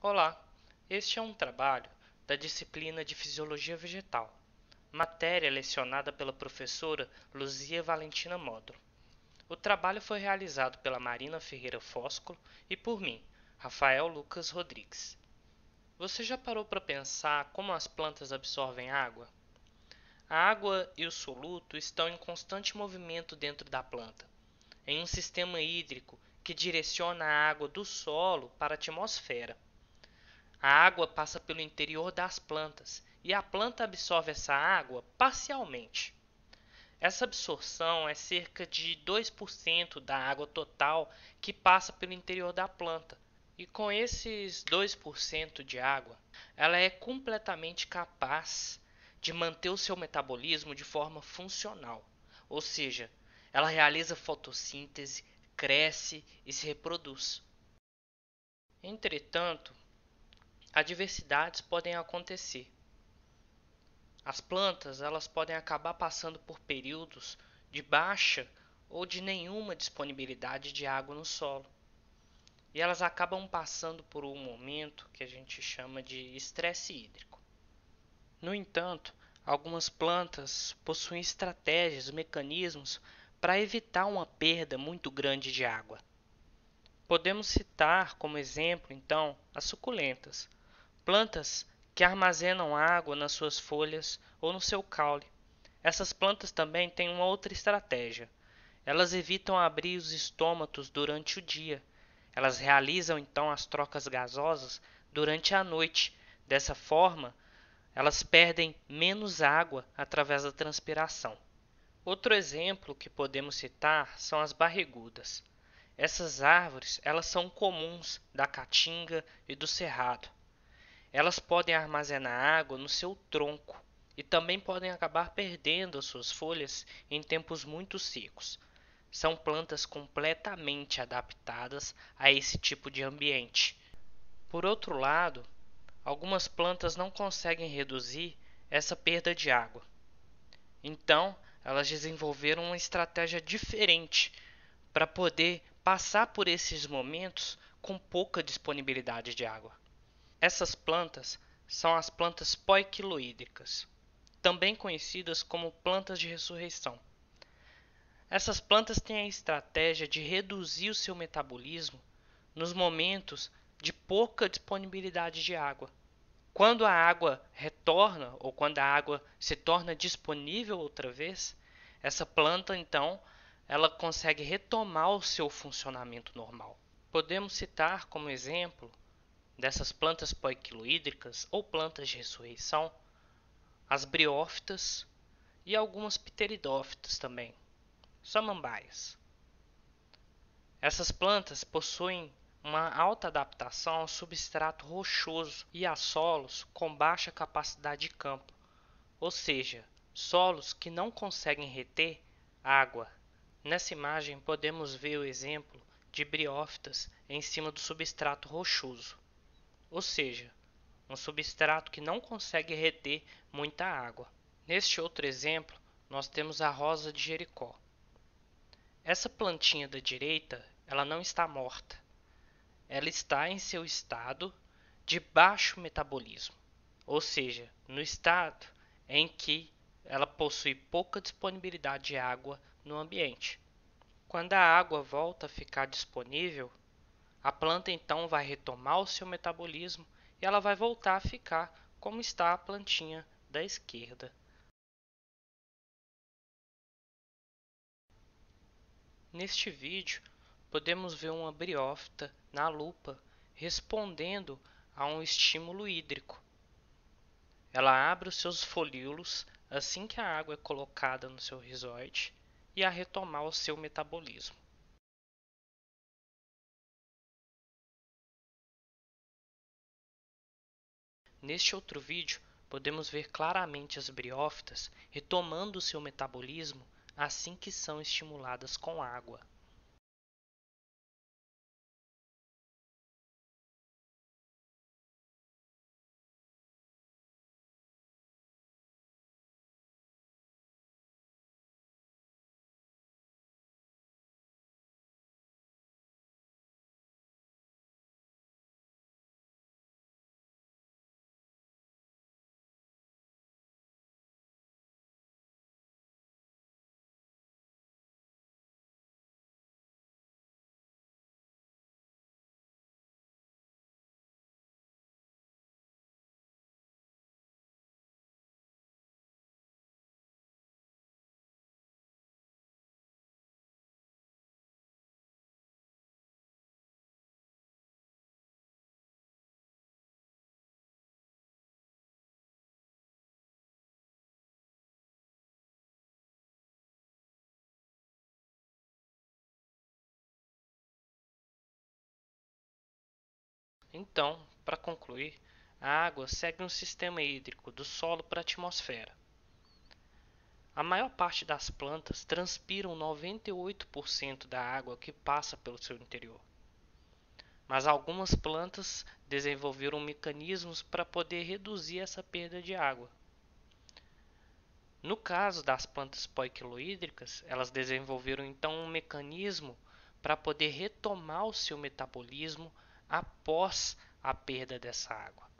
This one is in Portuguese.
Olá, este é um trabalho da disciplina de Fisiologia Vegetal, matéria lecionada pela professora Luzia Valentina Modro. O trabalho foi realizado pela Marina Ferreira Fóscolo e por mim, Rafael Lucas Rodrigues. Você já parou para pensar como as plantas absorvem água? A água e o soluto estão em constante movimento dentro da planta, em um sistema hídrico que direciona a água do solo para a atmosfera. A água passa pelo interior das plantas e a planta absorve essa água parcialmente. Essa absorção é cerca de 2% da água total que passa pelo interior da planta. E com esses 2% de água, ela é completamente capaz de manter o seu metabolismo de forma funcional. Ou seja, ela realiza fotossíntese, cresce e se reproduz. Entretanto, adversidades podem acontecer. As plantas, elas podem acabar passando por períodos de baixa ou de nenhuma disponibilidade de água no solo. E elas acabam passando por um momento que a gente chama de estresse hídrico. No entanto, algumas plantas possuem estratégias, mecanismos para evitar uma perda muito grande de água. Podemos citar como exemplo, então, as suculentas. Plantas que armazenam água nas suas folhas ou no seu caule. Essas plantas também têm uma outra estratégia. Elas evitam abrir os estômatos durante o dia. Elas realizam então as trocas gasosas durante a noite. Dessa forma, elas perdem menos água através da transpiração. Outro exemplo que podemos citar são as barrigudas. Essas árvores, elas são comuns da caatinga e do cerrado. Elas podem armazenar água no seu tronco e também podem acabar perdendo as suas folhas em tempos muito secos. São plantas completamente adaptadas a esse tipo de ambiente. Por outro lado, algumas plantas não conseguem reduzir essa perda de água. Então, elas desenvolveram uma estratégia diferente para poder passar por esses momentos com pouca disponibilidade de água. Essas plantas são as plantas poiquiloídricas, também conhecidas como plantas de ressurreição. Essas plantas têm a estratégia de reduzir o seu metabolismo nos momentos de pouca disponibilidade de água. Quando a água retorna ou quando a água se torna disponível outra vez, essa planta então ela consegue retomar o seu funcionamento normal. Podemos citar como exemplo dessas plantas poiquiloídricas ou plantas de ressurreição, as briófitas e algumas pteridófitas também, samambaias. Essas plantas possuem uma alta adaptação ao substrato rochoso e a solos com baixa capacidade de campo, ou seja, solos que não conseguem reter água. Nessa imagem podemos ver o exemplo de briófitas em cima do substrato rochoso, ou seja, um substrato que não consegue reter muita água. Neste outro exemplo, nós temos a rosa de Jericó. Essa plantinha da direita, ela não está morta. Ela está em seu estado de baixo metabolismo, ou seja, no estado em que ela possui pouca disponibilidade de água no ambiente. Quando a água volta a ficar disponível, a planta então vai retomar o seu metabolismo e ela vai voltar a ficar como está a plantinha da esquerda. Neste vídeo, podemos ver uma briófita na lupa respondendo a um estímulo hídrico. Ela abre os seus folíolos assim que a água é colocada no seu rizoide e a retomar o seu metabolismo. Neste outro vídeo, podemos ver claramente as briófitas retomando o seu metabolismo assim que são estimuladas com água. Então, para concluir, a água segue um sistema hídrico do solo para a atmosfera. A maior parte das plantas transpiram 98% da água que passa pelo seu interior. Mas algumas plantas desenvolveram mecanismos para poder reduzir essa perda de água. No caso das plantas poiquilohídricas, elas desenvolveram então um mecanismo para poder retomar o seu metabolismo após a perda dessa água.